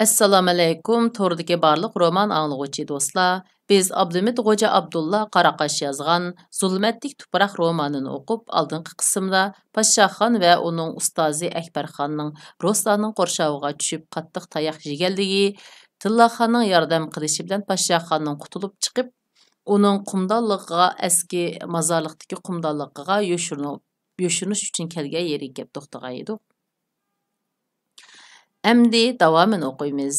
Assalamu alaykum. Tordagi barliq roman anglag'uchi do'stlar. Biz Abdumit Xo'ja Abdulla Qaraqash yozgan Zulmatlik tuproq romanini o'qib, oldingi qismda Podshohxon va uning ustozi Akbarxonning Ruslarning qo'rshoviga tushib qattiq tayoq yeganligi, Tillaxonning yordam qilishi bilan Podshohxonning qutulib chiqib, uning qumdonligiga eski mozorliqdagi qumdonligiga yo'shinish uchun kelgan yeriga kelib to'xtagan edik. Әмді davamını o'qiymiz.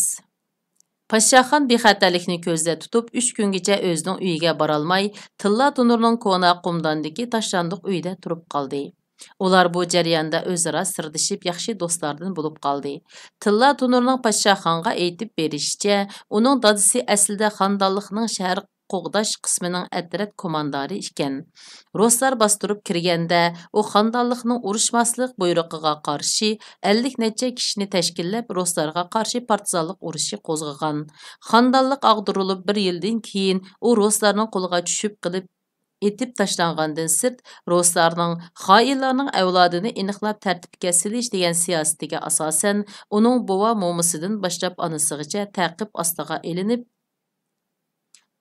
Podshohxon bexatarlikni ko'zda tutib 3 kungacha o'zining uyiga borolmay, Tilla Tunurning ko'na qumdondagi tashlandiq uyida turib qoldi. Ular bu jarayonda o'zaro sirdishib yaxshi do'stlardan bo'lib qoldi. Tilla Tunurning Podshohxonga aytib berishicha, uning dadisi aslida xonadonlikning shahar qo'g'dash qismining atrat komandori ekan. Ruslar bostirib kirganda, u xonadonlikning urushmaslik buyrug'iga qarshi 50 necha kishini tashkillab Ruslarga qarshi partizanlik urushi qo'zg'agan. Xonadonlik ag'dirilib 1 yildan keyin u Ruslarning qo'liga tushib qilib etib tashlangandan sirt Ruslarning xoinlarning avlodini aniqlab tartibga silish degan siyosatiga asosan uning bova momisidan boshlab onasigacha ta'qib ostiga elinib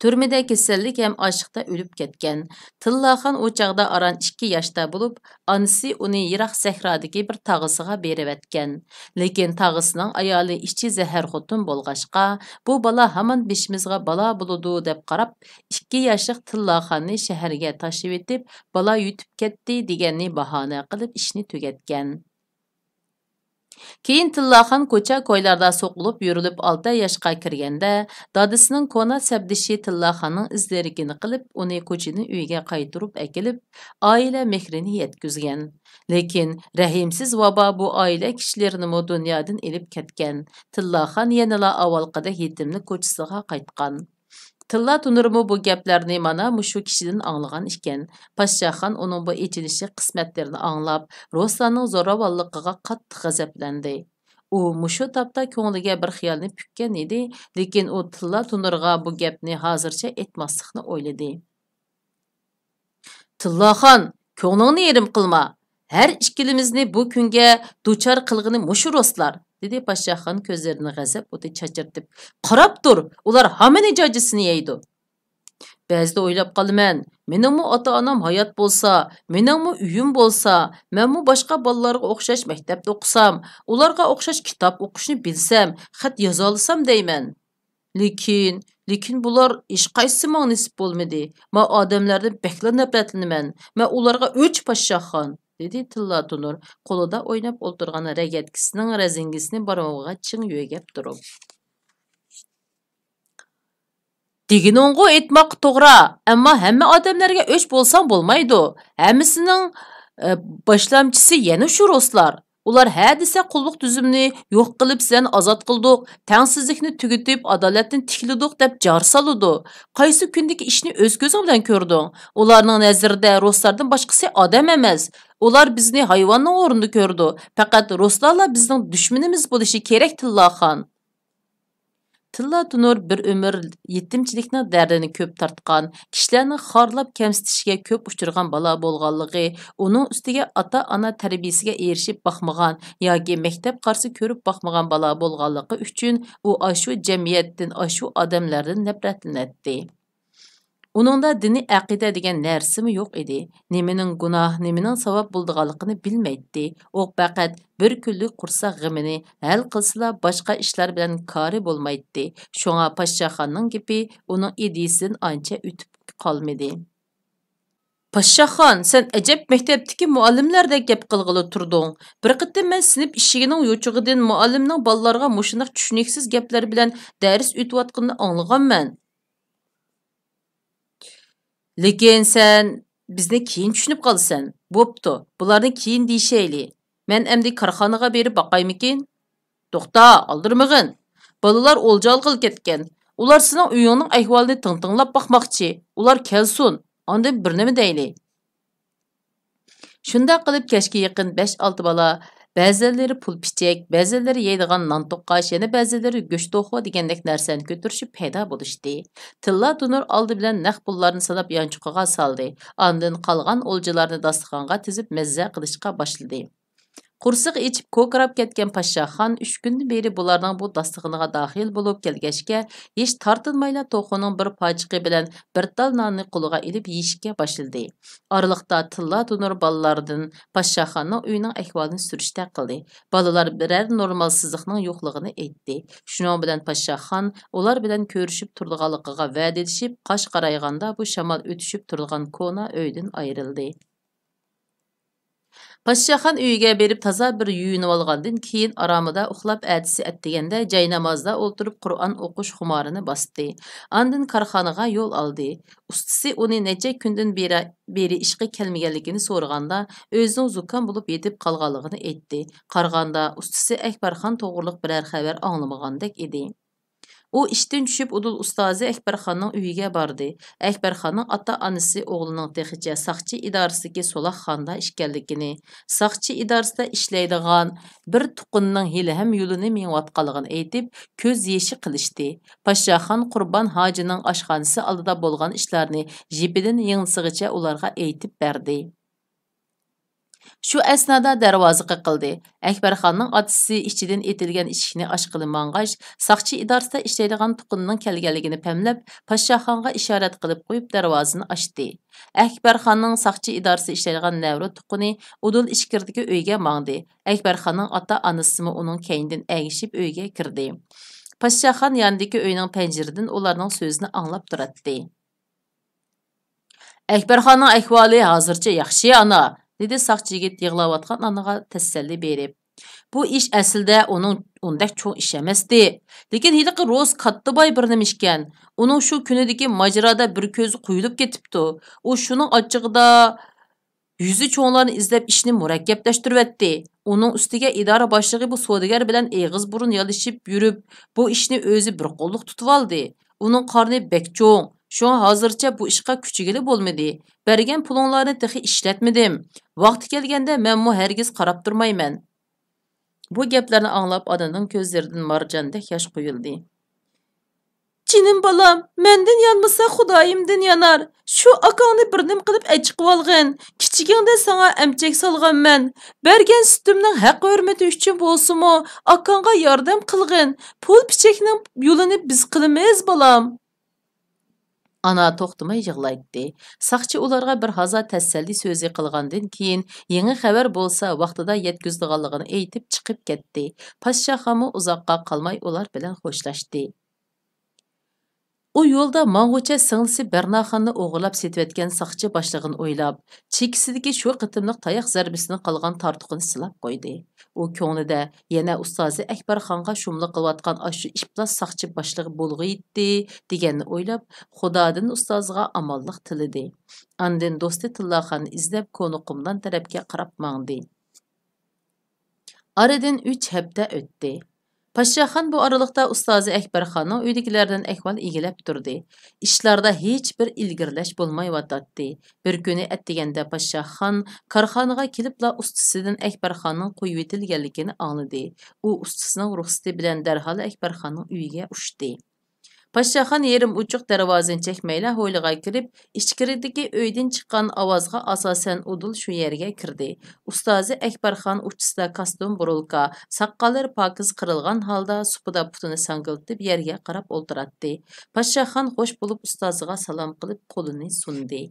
Türmede kesellik hem aşıqda ölüp ketken. Tillaxon o çağda aran 2 yaşta bulup, anısı onu Yirak sehradagi bir tağısıga berip etken. Lekin tağısının ayali işçi zehir xotun bolğaşqa, bu bala haman beşimizga bala buludu dep qarab, 2 yaşlıq Tillaxonni şehirge taşıp etip, bala yutib ketdi degenni bahane qilib işini tügetken. Keyin Tillaxon ko'cha ko'ylarda so'qilib yurilib 6 yoshga kirganda, dadisining kona sabdishi Tillaxonning izlarigini qilib, uni ko'chini uyiga qaytirib akilib, oila mehrini yetkizgan. Lekin rahimsiz vabo bu oila kishilarini dunyodan elib ketgan. Tillaxon yanala avvalqida yetimlik ko'chasiga qaytgan. Tilla Tunurmu bu gaplarni mana mushu kishidan anglagan ekan. Podshohxon uning bu echilishi qismatlarini anglab, Ruslarning zo'ravonligiga qattiq g'azablandi. U mushu topda ko'ngliga bir xiyolni pukkan edi, lekin u Tilla Tunurga bu gapni hozircha aytmaslikni o'yladi. Tillaxon, ko'nglingni yerim qilma. Her ikkilimizni bu kunga duchor qilg'ini mushu Ruslar, dedi Podshohxon ko'zlarini g'azab o'ti chachirtib. Qarab tur, ular hamini jajisini yeydi. Ba'zida o'ylab qolaman, meningmi ota-onam hayot bo'lsa, meningmi uyim bo'lsa, menmi boshqa bolalarga o'xshash maktabda o'qisam, ularga o'xshash kitob o'qishni bilsam, xat yoza olsam deyman. Lekin bular hech qaysi menga nasib bo'lmadi. Men odamlardan bekla nafratlanaman. Men ularga o'ch Podshohxon, dedi Tilla Tunur, qo'lida o'ynab o'tirgan ragatkisining razingisini barmog'iga ching yo'gab turib. Deginingga aytmoq to'g'ri, ammo hamma odamlarga o'ch bo'lsam bo'lmaydi. Hammasining boshlamchisi yana shu Ruslar. Ular ha desa qulluq tuzumni yo'q qilib sen ozod qildik, tengsizlikni tugatib, adolatni tikladik deb jar soladi. Qaysi kundagi ishni o'z ko'zing bilan ko'rding? Ularning nazarida Ruslardan boshqasi odam emas. Ular bizni hayvonning o'rnida ko'rdi. Faqat Ruslarla bizning dushmanimiz bo'lishi kerak, Tillaxon. Tilla Tunur bir ömür yetimchilikning dardini ko'p tortgan, kishilarni xorlab kamsitishga ko'p uchirgan bala bo'lganligi, uning ustiga ota-ona tarbiyasiga erishib boqmagan yoki maktab qarshi ko'rib boqmagan bala bo'lganligi uchun u ashu jamiyatdan, ashu odamlardan nafratlanadi. Uningda diniy aqida degan narsami yo'q edi. Nimaning gunoh, nimaning savob bo'lganligini bilmaydi. U faqat bir kunlik qursoq g'imini hal qilsa boshqa ishlar bilan kori bo'lmaydi. Shunga Podshohxonning gapi uning idisidan ancha o'tib qolmadi. Podshohxon, sen ajab maktabdagi muallimlardek gap qilg'ili turding. Bir qitim men sinf eshigining yo'chig'idan muallimning bolalarga mushunaq tushuniksiz gaplar bilan dars o'tayotganini anglaganman. Lekin sen bizni keyin tushunib qolsan. Bo'pti, bularni keyin deyshayli. Men endi korxonaga berib boqaymikin? To'xta, oldirmag'in. Bolalar o'lja olg'il ketgan. Ular sening uyingning ahvolini tinglab boqmoqchi. Ular kelsin, ondan bir nima deyli. Shunda qilib kechga yaqin 5-6 bola, ba'zilari pul pichak, ba'zilari yeydigan non to'qqash, yana ba'zilari go'sht to'xu degandek narsani ko'tarishib paydo bo'lishdi. Tilla Tunur oldi bilan naq pullarni sanab yanchuqaga soldi. Ondan qolgan o'ljalarni dasturxonga tizib mazza qilishga boshladi. Qursiq içib ko'krab ketgan Pashshaxon 3 kundan beri bularning bu dastig'iniga daxil bo'lib kelgachga, hech tortinmayla to'xining bir pochiqi bilan bir tal nonni qo'liga ilib yeyishga boshladi. Oraliqda tilla tunur balalardan Pashshaxonning uyining ahvolini surishta qildi. Balalar biror normalsizlikning yo'qligini aytdi. Shuning bilan Pashshaxon ular bilan ko'rishib turdiganligiga va'dalashib, qosh qarayganda bu shamol o'tishib turgan kona uydan ayrildi. Pashshaxon uyiga berib toza bir yuyinib olgandan keyin aromida uxlab atisi atdiganda joy namozda o'tirib Qur'on o'qish xumorini bosdi. Andin korxonaga yo'l oldi. Ustisi uni necha kundan beri ishga kelmaganligini so'raganda, o'zining zukam bo'lib yetib qolganligini aytdi. Qaraganda ustisi Akbarxon to'g'riliq biror xabar anglamagandek edi. U ishdan tushib Udul ustozi Akbarxonning uyiga bordi. Akbarxonning ota-onasi o'g'lining texicha saqchi idorasidagi Solaxxonda ishganligini, saqchi idorasida ishlaydigan bir tuqunning hali ham yo'lini mengayotganligini aytib, ko'z yeshi qilishdi. Pashshaxon Qurbon hojining oshxonasi oldida bo'lgan ishlarni jipidan yengsig'icha ularga aytib berdi. Shu asnoda darvoza qiqildi. Akbarxonning otasi ichidan etilgan eshikni ochqili mang'ash, saqchi idorasida ishlaydigan tuqunning kelganligini pamlab, Pashshaxonga ishorat qilib qo'yib darvozani ochdi. Akbarxonning saqchi idorasida ishlaydigan navri tuquni Udul ishkirdagi uyga mangdi. Akbarxonning ota-onasimi uning keynidan agishib uyga kirdi. Pashshaxon yandagi uyning panjiridan ularning so'zini anglab turadi. Akbarxonning ahvoli hozircha yaxshi ana, dedi saqchi yigit yig'layotgan onaga tasalli berib. Bu ish aslida uning undaq cho'ng ish emasdi. Lekin hiliqi roz katta boy bir nima ishkan. Uning shu kunidagi majroda bir ko'zi quyilib ketibdi. U shuning ochig'ida yuzi cho'nglarni izlab ishni murakkablashtiryapti. Uning ustiga idora boshlig'i bu savdogar bilan eg'iz burun yalishib yurib, bu ishni o'zi bir qo'lliq tutib oldi. Uning qorni bek cho'ng. Şoň hazırça bu işqa küçügili bolmady. Bergen pulunlarni texi işletmedim. Vaqti kelgende menmu hergiz qarap durmayman. Bu gaplarni anglap ananing ko'zlaridan marjandek yosh quyildi. Cinim balam, menden yanmasa Xudoyimdan yanar. Şu akangni bir nim qilib achiqib olgin. Kichigingda sana emchak solganman. Bergen sütümning haq hurmati uchun bolsumu, akanga yordam qilgin. Pul pichakning yo'lini biz qilamiz balam. Ana to'xtamay yig'laydi. Saqchi ularga bir haza tasalli so'zi qilgandan keyin yangi xabar bo'lsa vaqtida yetkazdiganligini aytib chiqib ketdi. Pashshaxonmi uzoqqa qolmay ular bilan xo'shlashdi. U yo'lda mang'ucha singlisi Bernaxonni o'g'irlab setayotgan saqchi boshlig'ini o'ylab, chekisidagi shu qitimliq tayoq zarbisini qilgan tortiqini silab qo'ydi. U ko'nglida yana ustozi Akbarxonga shumlik qilayotgan shu iflos saqchi boshlig'i bo'lg'iydi deganni o'ylab, Xudodan ustoziga amonlik tilidi. Andin do'sti Tillaxonni izlab Ko'nuqumdan tarafga qarab mangdi. Aradan 3 hafta o'tdi. Pashshaxon bu aralıqda ustozi Akbarxonning uydagilardan ahvol egilab turdi. İşlarda hech bir ilgirlash bo'lmayotdi. Bir kuni atdiganda Pashshaxon korxonaga kelibla ustisidan Akbarxonning qo'yib etilganligini angladi. U ustisining ruxsati bilan darhol Akbarxonning uyiga ushdi. Pashshaxon yerim uchuq darvozani chekmayla hovliga kirib, ichkiridagi uydan chiqqan ovozga asosan Udul shu yerga kirdi. Ustozi Akbarxon uchisida kostyum burulka, saqqallari pokiz qirilgan holda supida putini sangiltib yerga qarab o'ltiradi. Pashshaxon xo'sh bo'lib ustoziga salom qilib qo'lini sundi.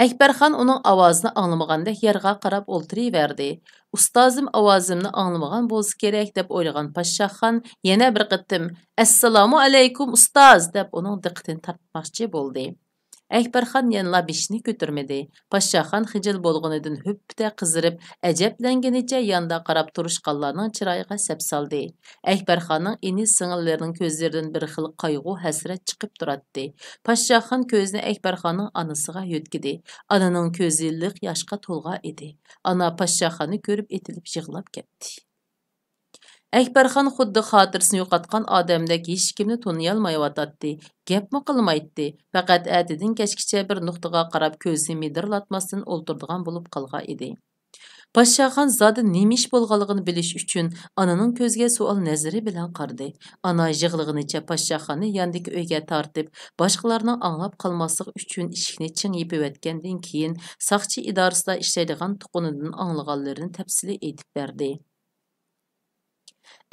Akbarxon uning ovozini anglamagandek yerga qarab o'ltiraverdi. Ustozim ovozimni anglamagan bo'lsa kerak deb o'ylagan Pashshaxon yana bir qitim "Assalomu alaykum ustoz" deb uning diqqatini tortmoqchi bo'ldi. Akbarxon yanla beshini ko'tarmadi. Pashshaxon xijil bo'lganidan höppüte qizirib, ajablanganicha yanda qarab turishqanlarning chiroyiga sap soldi. Akbarxonning ini singillarining ko'zlaridan bir xil qayg'u hasrat chiqib turadi. Pashshaxon ko'zni Akbarxonning onasiga yo'tkidi. Ananing ko'zi liq yoshga to'lgan edi. Ana Pashshaxonni ko'rib etilib yig'lab ketdi. Akbarxon xuddi xotirasini yo'qotgan odamdek hech kimni taniyolmayotdi. Gapmi qilmaydi. Faqat atidan kechgacha bir nuqtaga qarab ko'zini midirlatmasdan o'ltirdigan bo'lib qolgan edi. Paşaxan zada nima ish bo'lganligini bilish uchun ananing ko'ziga savol nazari bilan qaradi. Ana yig'lig'inicha Paşaxanni yandagi uyga tortib, boshqalarning anglab qolmasligi uchun eshikni ching yepivatgandan keyin saqchi idorasida ishlaydigan tuqunidan anglaganlarini tafsili aytib berdi.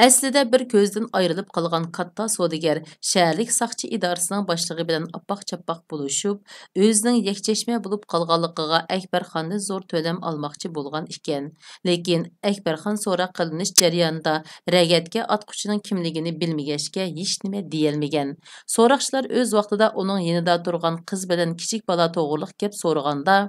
Əslində bir gözdən ayrılıb qalğan katta savdogar şəhərlik saqçı idarəsinin başlığı bilan apaq-çapaq buluşub, özünün yekçeşmə bulub qalğanlığına Əkbərxandan zor төлəm almaqçı bolğan ikən. Lekin Əkbərxan so'roq qilinish jarayonida rəgətgə atquchining kimligini bilmegəşkə heç nima deyilməyən. So'roqchilar öz vaqtida uning yanında turgan qiz bilan kichik bola to'g'riliq gap so'raganda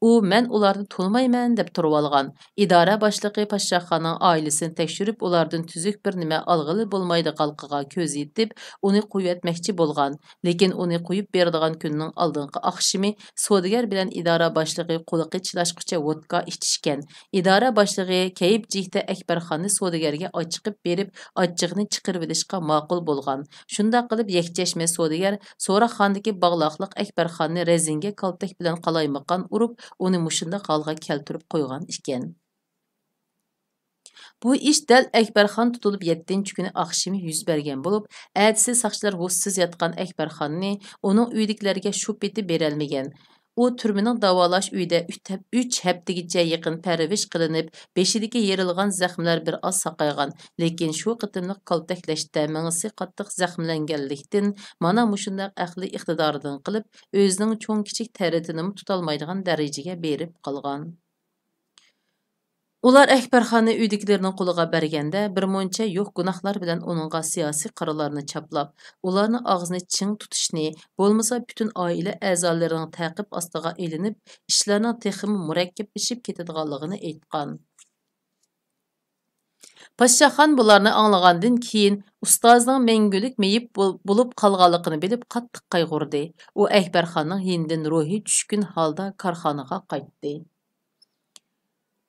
men ularni tanımayman deb turib olgan. İdora boshlig'i Paşaxanning oilasini tekshirib, ulardan tuzuk bir nima olg'ili bo'lmaydiganligiga ko'z yetib, uni qo'yib etmoqchi bo'lgan. Lekin uni qo'yib beradigan kunning oldingi oqshimi savdogar bilan idora boshlig'i qo'liqi chilashqucha vodka ichishgan. İdora boshlig'i kayib jihda Akbarxonni savdogarga ochiqib berib, ochig'ini chiqarib olishga ma'qul bo'lgan. Shunda qilib yakchashma savdogar so'roqxonadagi bog'loqliq Akbarxonni rezinga kaltak bilan qalaymaqan urib, uni mushunda holga keltirib qo'ygan ekan. Bu ish dal Akbarxon tutilib 7-kuni oqshimi yuz bergan bo'lib, ertasi saqchilar hushsiz yotgan Akbarxonni uning uydagilarga shup etib berolmagan. U turmaning davolash uyida 3 haftagacha yaqin parvish qilinib, beshidagi yerilgan zaxmlar bir oz saqaygan, lekin shu qitimliq kaltaklashda mingisi qattiq zaxmlanganlikdan mana mushundaq aqli iqtidoridan qilib, o'zining cho'ng kichik taritini tutolmaydigan darajaga berib qolgan. Ular Akbarxonni uydagilarning qo'liga berganda bir muncha yo'q gunohlar bilan uningga siyosiy qarorlarni chaplab, ularning og'zini ching tutishni, bo'lmasa butun oila a'zolarining ta'qib ostiga elinib, ishlarning texmi murakkablashib ketadiganligini aytgan. Paşaxan bularni anglagandan keyin ustozning mengulik meyib bo'lib qolganligini bilib qattiq qayg'urdi. U Akbarxonning yenidan ruhi tushkun holda korxonaga qaytdi.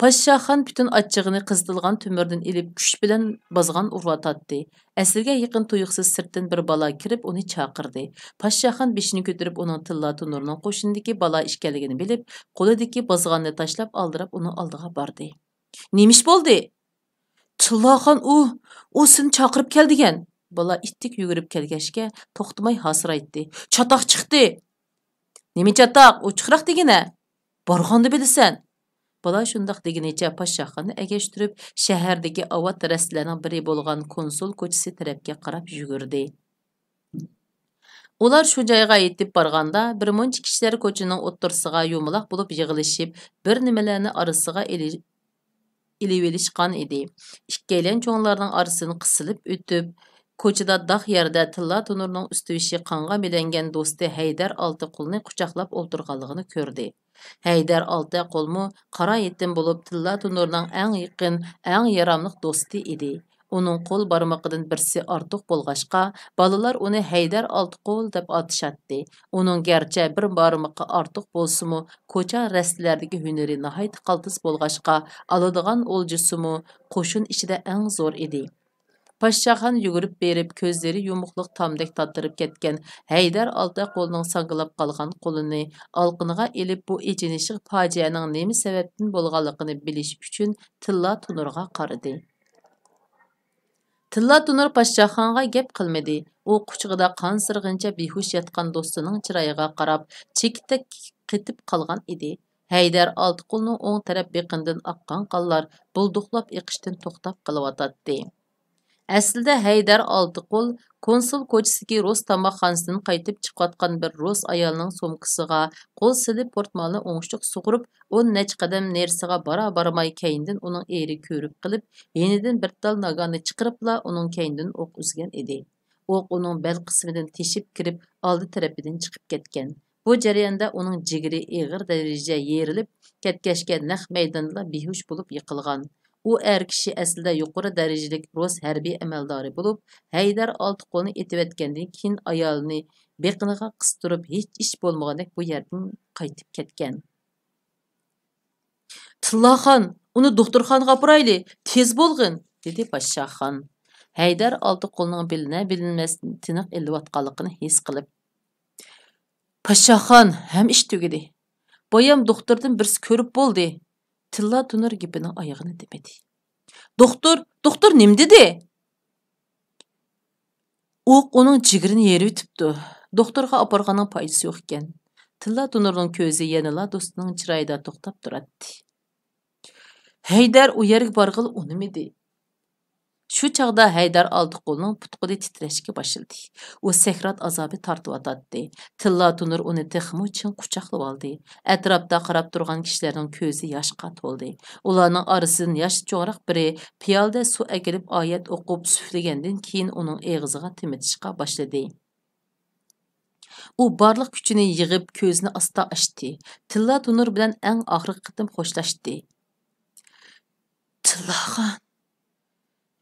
Paşaxan bütün achchig'ini qizitilgan tumirdan ilib kuch bilan bozg'an urvatatdi. Asliga yaqin tuyuqsiz sirtdan bir bola kirib uni chaqirdi. Paşaxan beshini ko'tarib uning tilla tunurning qo'shnidagi bola ishkanligini bilib, qo'lidagi bozg'anni tashlab oldirib uni oldiga bordi. "Nemish bo'ldi?" "Tillaxon u seni chaqirib keldigan." Bola ittik yugurib kelgachga to'xtamay hasraytdi. "Chatoq chiqdi." "Nima chatoq? U chiqroq degina. Borg'anda bilasan." Bola shundoq deginicha Paşaxonni agashtirib, shahardagi avat rastlarning biri bo'lgan konsul ko'chasi tarafga qarab yugurdi. Ular shu joyga yetib borganda, bir muncha kishilar ko'chaning o'ttirsiga yumaloq bo'lib yig'ilishib, bir nimalarni orasiga ilib edi. Ikkalan cho'nglarning orasini qisilib o'tib, ko'chada dog' yerda tilla tunurning ustivishi qonga belangan do'sti Haydar Oltiqulni quchoqlab o'ltirganligini ko'rdi. Haydar Oltiqulmu qora yetim bo'lib tilla tunurning eng yaqin, eng yaramliq do'sti edi. Uning qo'l barmoqidan birsi ortiq bo'lg'achqa, bolalar uni Haydar Oltiqul deb atishatdi. Uning garchi bir barmoqi ortiq bo'lsa-mu, ko'cha rastlaridagi hunari nihoyat qaltis bo'lg'achqa, oladigan o'ljisimu qo'shin ichida eng zo'r edi. Paşaxon yugurib berib, ko'zlari yumuqliq tamdek tattirib ketgan Haydar Oltiqulning sangilab qolgan qo'lini olqiniga ilib, bu ichinishli fojianing nima sababdan bo'lganligini bilish uchun tilla tunurga qaradi. Tilla tunur Paşaxonga gap qilmadi. U quchog'ida qon sirg'incha behush yotgan do'stining chiroyiga qarab, chekitib qetib qolgan edi. Haydar Oltiqulning o'ng taraf beqindan oqqan qonlar bulduqlab eqishdan to'xtab qolyotdi. Aslida Haydar Oltiqul konsul ko'chasidagi Rus tomoqxonasidan qaytib chiqayotgan bir Rus ayolning so'mkasiga qo'l silib portmolni o'ngshliq sug'urib, 10 nech qadam nersiga bora-bormay keyindan uning eri ko'rib qilib, yenidan bir tal nagonni chiqiribla uning keyindan o'q uzgan edi. O'q uning bel qismidan teshib kirib, oldi tarafidan chiqib ketgan. Bu jarayonda uning jigiri og'ir darajada yerilib ketgachga naq maydonda behush bo'lib yiqilgan. U kishi aslida yuqori darajalik Rus harbiy amaldori bo'lib, Haydar Oltiqulni etivetgandan keyin ayolni beqiniga qistirib, hech ish bo'lmagandek bu yerdan qaytib ketgan. "Tillaxon, uni doktorxonaga borayli, tez bo'lg'in", dedi Paşaxon. Haydar Oltiqulning bilinmas tiniq elayotganligini his qilib. "Paşaxon, ham ish tugidi. Boyam doktordan birsi ko'rib bo'ldi. Tilla Tunur gapini oyog'ini demedi. Doktor nim dedi? O'q uning jigirini yerib o'tibdi. Doktorga oporganing foydasi yo'q ekan. Tilla Tunurning ko'zi yanala do'stining chiroyida to'xtab turadi. Haydar u yerga borg'il unimidi. Shu chaqda Haydar Oltiqulning putqudi titrashga boshladi. U sakrat azobi tortib Tilla Tunur uni texmo chin quchoqlab oldi. Atrofda qarab turgan kishilarning ko'zi yoshqa to'ldi. Ularning orasidan yosh cho'roq biri piyolda suv akilib oyat o'qib suflagandan keyin uning og'ziga timitishga boshladi. U barliq kuchini yig'ib ko'zini asta ochdi. Tilla Tunur bilan eng oxirgi qitim xo'shlashdi. Tillaxon,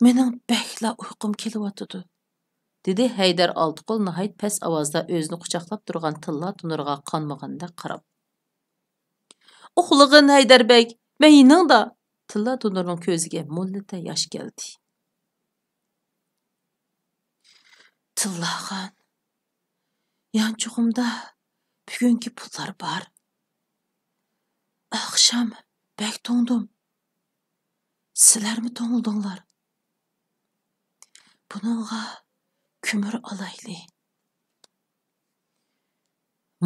mening bakla uyqum kelyotidi, dedi Haydar Oltiqul nihoyat past ovozda o'zini quchoqlab turgan Tilla Tunurga qonmaganda qarab. Uxlag'in Haydarbek, meyiningda. Tilla Tunurning ko'ziga mullita yosh keldi. Tillaxon, yanchug'imda bugungi pullar bor. Akşam bek to'ngdim. Sizlarmi to'ngdinglar? Buningga ko'mir olayli.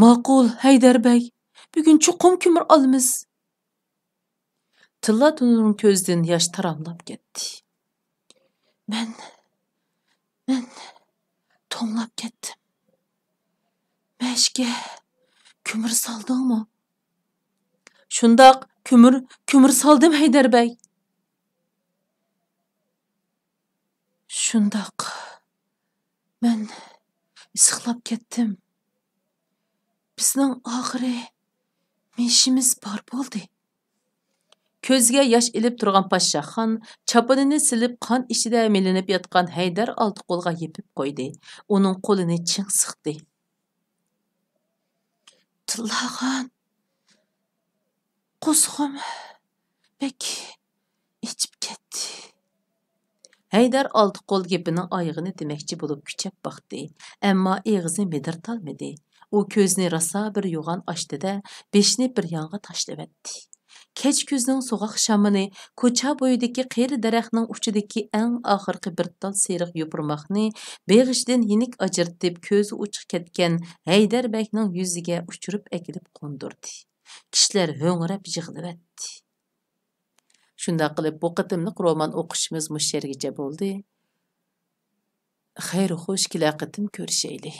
Ma'qul Haydarbek, bugun chuqum ko'mir olamiz. Tilla Tunurning ko'zidan yosh taramlab ketdi. Men to'nglab ketdim. Meshga ko'mir soldingmi? Shundoq ko'mir soldim Haydarbek. Shundoq men isiqlab ketdim. Bizning oxiri meshimiz bor bo'ldi. Ko'zga yosh ilib turgan Poshshaxon chaponini silib qon ichida melinib yotgan Haydar Oltiqulga yepib qo'ydi. Uning qo'lini ching siqdi. Tillaxon, qo'zg'im bek ichib ketdi. Haydar Oltiqul gapining oyog'ini demoqchi bo'lib kuchab boqdi, ammo og'zi midirtolmadi. U ko'zini rosa bir yo'g'on ochdida beshini bir yonga tashlabdi. Kech kuzning so'g'aq shamini ko'cha bo'yidagi qeri daraxtning uchidagi eng oxirgi bir tal seriq yopirmoqni beg'ishdan yenik ajirtib ko'zi uchiq ketgan Haydarbekning yuziga uchirib akilib qo'ndirdi. Kishilar ho'ngrab yig'labdi. Shunday qilib bu qitimliq roman o'qishimiz mush yergacha bo'ldi. Xayr xo'sh, kelar qitim ko'rishaylik.